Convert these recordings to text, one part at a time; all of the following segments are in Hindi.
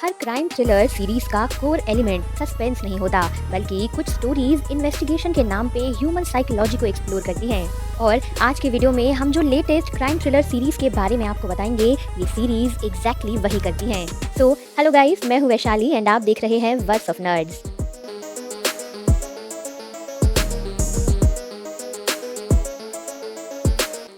हर क्राइम थ्रिलर सीरीज का कोर एलिमेंट सस्पेंस नहीं होता, बल्कि कुछ स्टोरीज इन्वेस्टिगेशन के नाम पे ह्यूमन साइकोलॉजी को एक्सप्लोर करती हैं। और आज के वीडियो में हम जो लेटेस्ट क्राइम थ्रिलर सीरीज के बारे में आपको बताएंगे, ये सीरीज एग्जैक्टली वही करती हैं। सो हेलो गाइस, मैं हूँ वैशाली एंड आप देख रहे हैं words of nerds.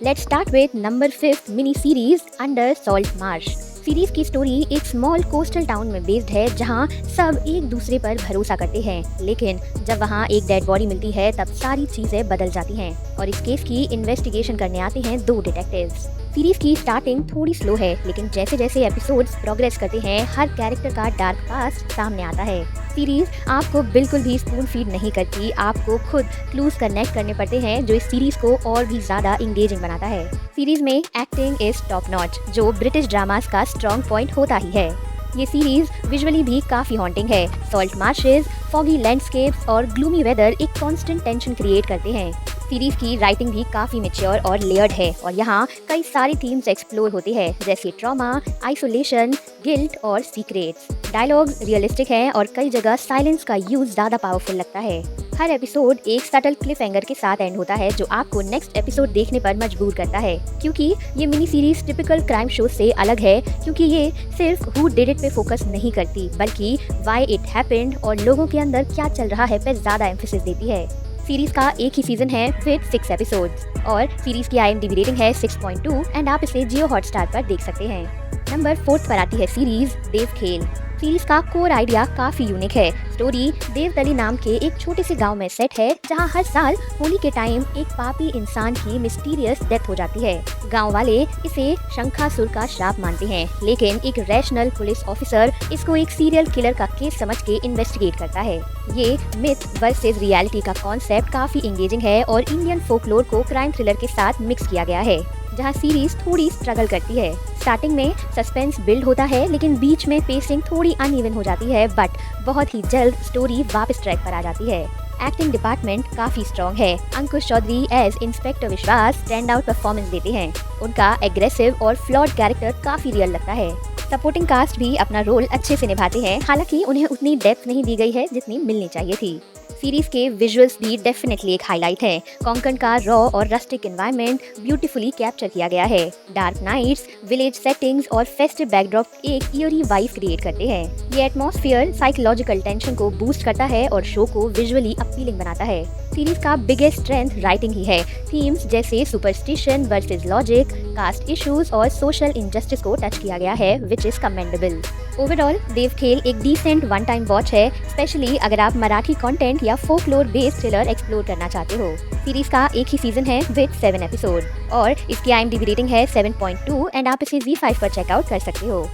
Let's start with number 5 mini series under salt Marsh. Series की स्टोरी एक स्मॉल कोस्टल टाउन में बेस्ड है, जहां सब एक दूसरे पर भरोसा करते हैं, लेकिन जब वहां एक डेड बॉडी मिलती है तब सारी चीजें बदल जाती हैं और इस केस की इन्वेस्टिगेशन करने आते हैं दो डिटेक्टिव्स। सीरीज की स्टार्टिंग थोड़ी स्लो है, लेकिन जैसे जैसे एपिसोड्स प्रोग्रेस करते हैं हर कैरेक्टर का डार्क पास्ट सामने आता है। सीरीज आपको बिल्कुल भी स्पून फीड नहीं करती, आपको खुद क्लूज कनेक्ट करने पड़ते हैं, जो इस सीरीज को और भी ज्यादा इंगेजिंग बनाता है। सीरीज में एक्टिंग इज टॉप नॉच, जो ब्रिटिश ड्रामास का स्ट्रॉन्ग पॉइंट होता ही है। ये सीरीज विजुअली भी काफी हॉन्टिंग है। सॉल्ट मार्शेस, फॉगी लैंडस्केप्स और ग्लूमी वेदर एक कांस्टेंट टेंशन क्रिएट करते हैं। सीरीज की राइटिंग भी काफी मैच्योर और लेयर्ड है और यहाँ कई सारी थीम्स एक्सप्लोर होती है, जैसे ट्रॉमा, आइसोलेशन, गिल्ट और सीक्रेट्स। डायलॉग्स रियलिस्टिक हैं और कई जगह साइलेंस का यूज ज्यादा पावरफुल लगता है। हर एपिसोड एक सटल क्लिफ हैंगर के साथ एंड होता है, जो आपको नेक्स्ट एपिसोड देखने पर मजबूर करता है। क्योंकि ये mini series typical crime show से अलग है, क्योंकि ये सिर्फ हु डिड इट पे फोकस नहीं करती, बल्कि व्हाई इट हैपेंड और लोगों के अंदर क्या चल रहा है पे ज्यादा एम्फेसिस देती है। सीरीज का एक ही सीजन है विद 6 एपिसोड्स और सीरीज की IMDb रेटिंग है 6.2 एंड आप इसे जियो हॉटस्टार पर देख सकते हैं। नंबर 4 पर आती है सीरीज देवखेल। सीरीज का कोर आइडिया काफी यूनिक है। स्टोरी देवतली नाम के एक छोटे से गांव में सेट है, जहां हर साल होली के टाइम एक पापी इंसान की मिस्टीरियस डेथ हो जाती है। गांव वाले इसे शंखासुर का श्राप मानते हैं, लेकिन एक रैशनल पुलिस ऑफिसर इसको एक सीरियल किलर का केस समझ के इन्वेस्टिगेट करता है। ये मिथ वर्सेस रियलिटी का कॉन्सेप्ट काफी इंगेजिंग है और इंडियन फोकलोर को क्राइम थ्रिलर के साथ मिक्स किया गया है, जहाँ सीरीज थोड़ी स्ट्रगल करती है। स्टार्टिंग में सस्पेंस बिल्ड होता है, लेकिन बीच में पेसिंग थोड़ी अनइवन हो जाती है, बट बहुत ही जल्द स्टोरी वापस ट्रैक पर आ जाती है। एक्टिंग डिपार्टमेंट काफी स्ट्रॉन्ग है। अंकुश चौधरी एज इंस्पेक्टर विश्वास स्टैंड आउट परफॉर्मेंस देते हैं। उनका एग्रेसिव और फ्लॉड कैरेक्टर काफी रियल लगता है। सपोर्टिंग कास्ट भी अपना रोल अच्छे से निभाते हैं, हालांकि उन्हें उतनी डेप्थ नहीं दी गई है जितनी मिलनी चाहिए थी। सीरीज के विजुअल्स भी डेफिनेटली एक हाईलाइट है। कोंकण का रॉ और रस्टिक एनवायरनमेंट ब्यूटीफुली कैप्चर किया गया है। डार्क नाइट्स, विलेज सेटिंग्स और फेस्टिव बैकड्रॉप एक ईयरी वाइब क्रिएट करते हैं। ये एटमॉस्फेयर साइकोलॉजिकल टेंशन को बूस्ट करता है और शो को विजुअली अपीलिंग बनाता है। सीरीज का बिगेस्ट स्ट्रेंथ राइटिंग ही है। थीम्स जैसे superstition versus logic, caste issues और सोशल इनजस्टिस को टच किया गया है, which is commendable. Overall Devkhel एक डिसेंट वन टाइम वॉच है, स्पेशली अगर आप मराठी कंटेंट या फोकलोर बेस्ड थ्रिलर एक्सप्लोर करना चाहते हो। सीरीज का एक ही सीजन है विद 7 एपिसोड और इसकी IMDb रेटिंग है 7.2 एंड आप इसे ZEE5 पर चेकआउट कर सकते हो।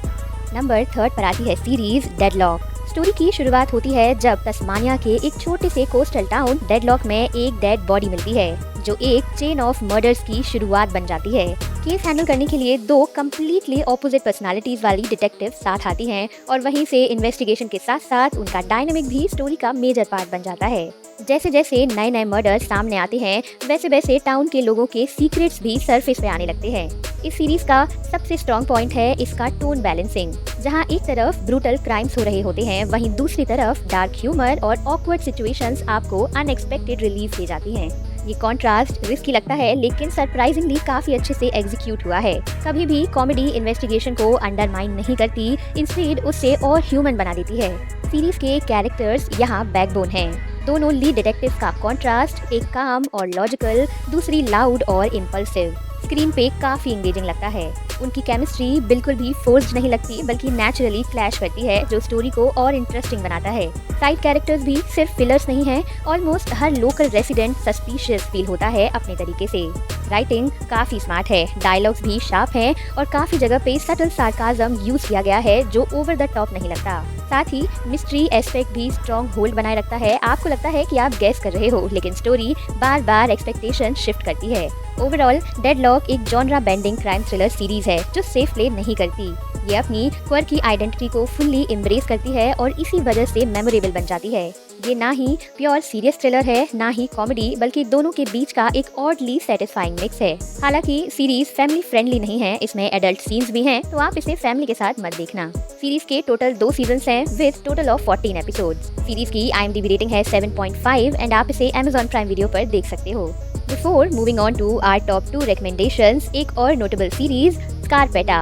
नंबर 3 पर आती है सीरीज डेडलॉक। स्टोरी की शुरुआत होती है जब तस्मानिया के एक छोटे से कोस्टल टाउन डेडलॉक में एक डेड बॉडी मिलती है, जो एक चेन ऑफ मर्डर्स की शुरुआत बन जाती है। केस हैंडल करने के लिए दो कम्प्लीटली ऑपोजिट पर्सनालिटीज वाली डिटेक्टिव साथ आती हैं और वहीं से इन्वेस्टिगेशन के साथ साथ उनका डायनामिक भी स्टोरी का मेजर पार्ट बन जाता है। जैसे जैसे नए नए मर्डर्स सामने आते हैं, वैसे वैसे टाउन के लोगों के सीक्रेट्स भी सरफेस पे आने लगते हैं। इस सीरीज का सबसे स्ट्रॉन्ग पॉइंट है इसका टोन बैलेंसिंग, जहां एक तरफ ब्रूटल क्राइम्स हो रहे होते हैं, वहीं दूसरी तरफ डार्क ह्यूमर और ऑकवर्ड सिचुएशंस आपको अनएक्सपेक्टेड रिलीफ दे जाती हैं। ये कॉन्ट्रास्ट रिस्की लगता है, लेकिन सरप्राइजिंगली काफी अच्छे से एग्जीक्यूट हुआ है। कभी भी कॉमेडी इन्वेस्टिगेशन को अंडरमाइन नहीं करती, इंस्टेड उससे और ह्यूमन बना देती है। सीरीज के कैरेक्टर्स यहाँ बैकबोन हैं। दोनों लीड डिटेक्टिव का कॉन्ट्रास्ट, एक काम और लॉजिकल, दूसरी लाउड और इम्पल्सिव, स्क्रीन पे काफी इंगेजिंग लगता है। उनकी केमिस्ट्री बिल्कुल भी फोर्स्ड नहीं लगती, बल्कि नेचुरली क्लैश करती है, जो स्टोरी को और इंटरेस्टिंग बनाता है। साइड कैरेक्टर्स भी सिर्फ फिलर्स नहीं हैं, ऑलमोस्ट हर लोकल रेसिडेंट सस्पिशियस फील होता है अपने तरीके से। राइटिंग काफी स्मार्ट है, डायलॉग्स भी शार्प हैं और काफी जगह पे सटल सार्काज्म यूज किया गया है, जो ओवर द टॉप नहीं लगता। साथ ही मिस्ट्री एस्पेक्ट भी स्ट्रॉन्ग होल्ड बनाए रखता है। आपको लगता है कि आप गेस कर रहे हो, लेकिन स्टोरी बार बार एक्सपेक्टेशन शिफ्ट करती है। ओवरऑल डेडलॉक एक genre bending crime thriller series है, जो सेफ प्ले नहीं करती। ये अपनी क्वर्की आइडेंटिटी को फुल्ली एम्ब्रेस करती है और इसी वजह से मेमोरेबल बन जाती है। ये ना ही प्योर सीरियस थ्रिलर है, ना ही कॉमेडी, बल्कि दोनों के बीच का एक ऑडली सेटिस्फाइंग मिक्स है। हालांकि सीरीज फैमिली फ्रेंडली नहीं है, इसमें एडल्ट सीन्स भी हैं, तो आप इसे फैमिली के साथ मत देखना। सीरीज के टोटल 2 सीजन्स हैं with total of 14 episodes. Series की IMDb रेटिंग है 7.5 एंड आप इसे Amazon प्राइम वीडियो पर देख सकते हो। Before moving on to our top 2 recommendations, एक और नोटेबल सीरीज स्कारपेटा,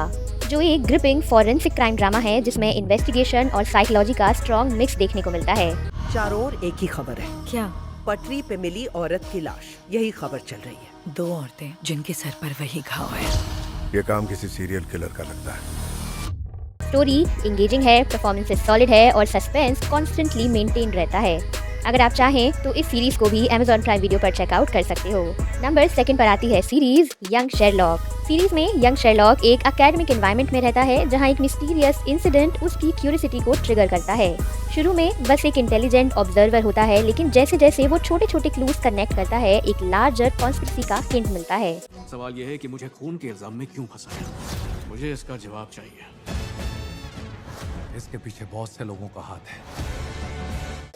जो एक ग्रिपिंग फॉरेंसिक क्राइम ड्रामा है जिसमें इन्वेस्टिगेशन और साइकोलॉजी का स्ट्रॉन्ग मिक्स देखने को मिलता है। चारों ओर एक ही खबर है। क्या? पटरी पे मिली औरत की लाश, यही खबर चल रही है। 2 औरतें जिनके सर पर वही घाव है। ये काम किसी सीरियल किलर का लगता है। स्टोरी इंगेजिंग है, परफॉर्मेंसेस सॉलिड है और सस्पेंस कॉन्स्टेंटली मेंटेन रहता है। अगर आप चाहें तो इस सीरीज को भी Amazon प्राइम वीडियो पर चेकआउट कर सकते हो। नंबर 2 पर आती है सीरीज यंग शेरलॉक। सीरीज में यंग शेरलॉक एक एकेडमिक एनवायरनमेंट में रहता है जहां एक मिस्टीरियस इंसिडेंट उसकी क्यूरियोसिटी को ट्रिगर करता है। शुरू में बस एक इंटेलिजेंट ऑब्जर्वर होता है, लेकिन जैसे जैसे वो छोटे छोटे क्लूज कनेक्ट करता है, एक लार्जर कॉन्स्पिरेसी का हिंट मिलता है। सवाल यह है कि मुझे खून के इल्जाम में क्यों फंसाया? मुझे इसका जवाब चाहिए। इसके पीछे बहुत से लोगों का हाथ है।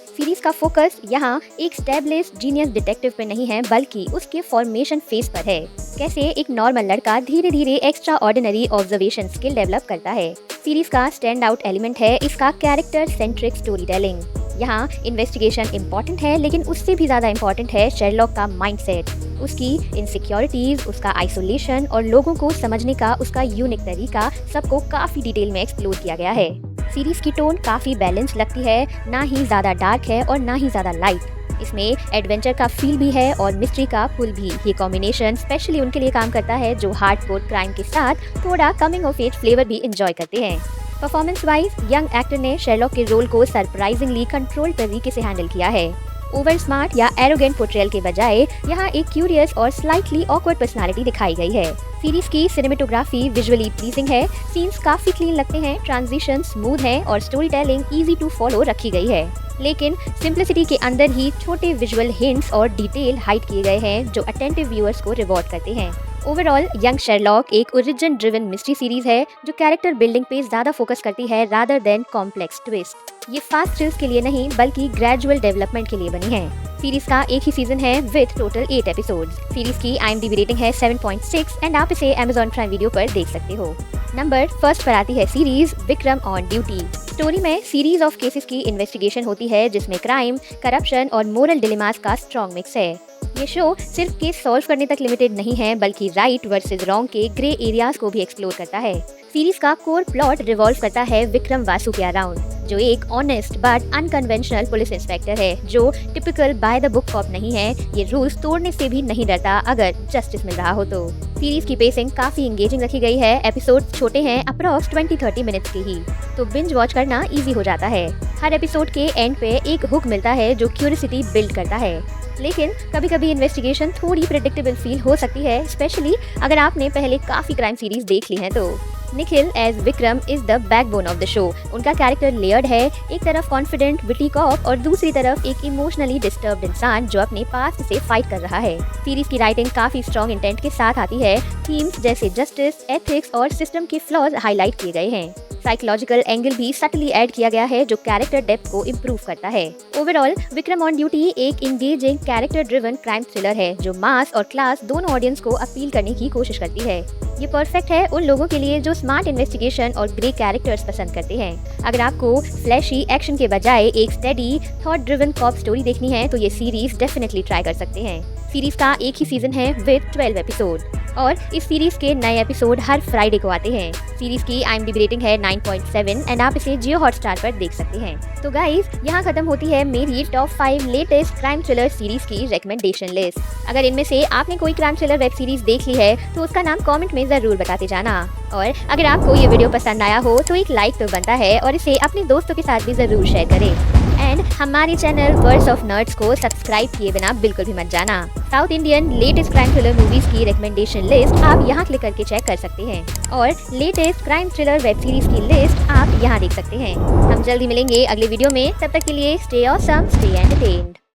सीरीज का फोकस यहाँ एक स्टैब्लिश्ड जीनियस डिटेक्टिव पे नहीं है, बल्कि उसके फॉर्मेशन फेज पर है। कैसे एक नॉर्मल लड़का धीरे धीरे extra ordinary observation skill develop करता है। सीरीज का स्टैंड आउट एलिमेंट है इसका कैरेक्टर सेंट्रिक स्टोरी टेलिंग। यहाँ इन्वेस्टिगेशन इम्पोर्टेंट है, लेकिन उससे भी ज्यादा इम्पोर्टेंट है शेरलॉक का माइंडसेट, उसकी इनसिक्योरिटीज, उसका आइसोलेशन और लोगों को समझने का उसका यूनिक तरीका, सबको काफी डिटेल में एक्सप्लोर किया गया है। सीरीज की टोन काफी बैलेंस लगती है, ना ही ज्यादा डार्क है और ना ही ज्यादा लाइट। इसमें एडवेंचर का फील भी है और मिस्ट्री का पुल भी। ये कॉम्बिनेशन स्पेशली उनके लिए काम करता है जो हार्डकोर क्राइम के साथ थोड़ा कमिंग ऑफ एज फ्लेवर भी एंजॉय करते हैं। परफॉर्मेंस वाइज यंग एक्टर ने शेरलॉक के रोल को सरप्राइजिंगली कंट्रोल तरीके से हैंडल किया है। ओवर स्मार्ट या एरोगेंट पोर्ट्रेयल के बजाय यहाँ एक क्यूरियस और स्लाइटली ऑकवर्ड पर्सनालिटी दिखाई गई है। सीरीज की सिनेमेटोग्राफी विजुअली प्लीजिंग है, सीन्स काफी क्लीन लगते हैं, ट्रांजिशन स्मूथ है और story telling easy to follow रखी गई है। लेकिन सिंप्लिसिटी के अंदर ही छोटे विजुअल हिंट्स और डिटेल हाइड किए गए हैं जो अटेंटिव व्यूअर्स को रिवॉर्ड करते हैं। ओवरऑल यंग शेरलॉक एक ओरिजिन ड्रिवन मिस्ट्री सीरीज है जो कैरेक्टर बिल्डिंग पे ज्यादा फोकस करती है रादर देन कॉम्प्लेक्स ट्विस्ट। ये फास्ट थ्रिल्स के लिए नहीं, बल्कि ग्रेजुअल डेवलपमेंट के लिए बनी है। सीरीज का एक ही सीजन है विद टोटल 8 एपिसोड्स। सीरीज की IMDb रेटिंग है 7.6 एंड आप इसे Amazon प्राइम वीडियो पर देख सकते हो। नंबर 1 पर आती है series Vikram on duty. Story में सीरीज ऑफ केसेस की इन्वेस्टिगेशन होती है जिसमें क्राइम, करप्शन और मोरल डिलेमास का स्ट्रॉन्ग मिक्स है। ये शो सिर्फ केस सॉल्व करने तक लिमिटेड नहीं है, बल्कि राइट वर्सेस रॉन्ग के ग्रे एरियाज को भी एक्सप्लोर करता है। सीरीज का कोर प्लॉट रिवॉल्व करता है विक्रम वासु के अराउंड, जो एक honest but unconventional police inspector है जो typical by the book cop नहीं है। ये रूल्स तोड़ने से भी नहीं डरता अगर जस्टिस मिल रहा हो तो। सीरीज की पेसिंग काफी इंगेजिंग रखी गई है। एपिसोड छोटे हैं, अप्रॉक्स 20-30 मिनट्स के ही, तो बिंज वॉच करना इजी हो जाता है। हर एपिसोड के एंड पे एक हुक मिलता है जो क्यूरियोसिटी बिल्ड करता है। लेकिन कभी कभी इन्वेस्टिगेशन थोड़ी प्रेडिक्टेबल फील हो सकती है, स्पेशली अगर आपने पहले काफी क्राइम सीरीज देख ली हैं तो। Nikhil as Vikram is the backbone of the show. उनका कैरेक्टर लेयर्ड है, एक तरफ कॉन्फिडेंट विटी कॉप और दूसरी तरफ एक इमोशनली डिस्टर्ब्ड इंसान जो अपने पास्ट से फाइट कर रहा है। सीरीज की राइटिंग काफी स्ट्रॉन्ग इंटेंट के साथ आती है। थीम्स जैसे जस्टिस, एथिक्स और सिस्टम के फ्लॉज हाईलाइट किए गए हैं। साइकोलॉजिकल एंगल भी सटली ऐड किया गया है जो कैरेक्टर डेप्थ को इम्प्रूव करता है। ओवरऑल विक्रम ऑन ड्यूटी एक engaging character driven crime thriller है जो मास और क्लास दोनों ऑडियंस को अपील करने की कोशिश करती है। ये परफेक्ट है उन लोगों के लिए जो स्मार्ट इन्वेस्टिगेशन और ग्रे कैरेक्टर्स पसंद करते हैं। अगर आपको फ्लैशी एक्शन के बजाय एक steady thought driven cop story देखनी है तो ये सीरीज डेफिनेटली ट्राई कर सकते हैं। सीरीज का एक ही सीजन है विद 12 एपिसोड और इस सीरीज के नए एपिसोड हर फ्राइडे को आते हैं। सीरीज की IMDb रेटिंग है 9.7 एंड आप इसे जियो हॉटस्टार पर देख सकते हैं। तो गाइज यहाँ खत्म होती है मेरी top 5 latest crime thriller series की रिकमेंडेशन लिस्ट। अगर इनमें से आपने कोई क्राइम थ्रिलर वेब सीरीज देख ली है तो उसका नाम कमेंट में जरूर बताते जाना। और अगर आपको ये वीडियो पसंद आया हो तो एक लाइक तो बनता है और इसे अपने दोस्तों के साथ भी जरूर शेयर करें। एंड हमारे चैनल वर्ड्स ऑफ नर्ड्स को सब्सक्राइब किए बिना बिल्कुल भी मत जाना। South Indian latest crime thriller movies की रिकमेंडेशन लिस्ट आप यहाँ क्लिक करके चेक कर सकते हैं और latest crime thriller web series की लिस्ट आप यहाँ देख सकते हैं। हम जल्दी मिलेंगे अगले वीडियो में, तब तक के लिए स्टे ऑसम, स्टे एंटरटेन्ड।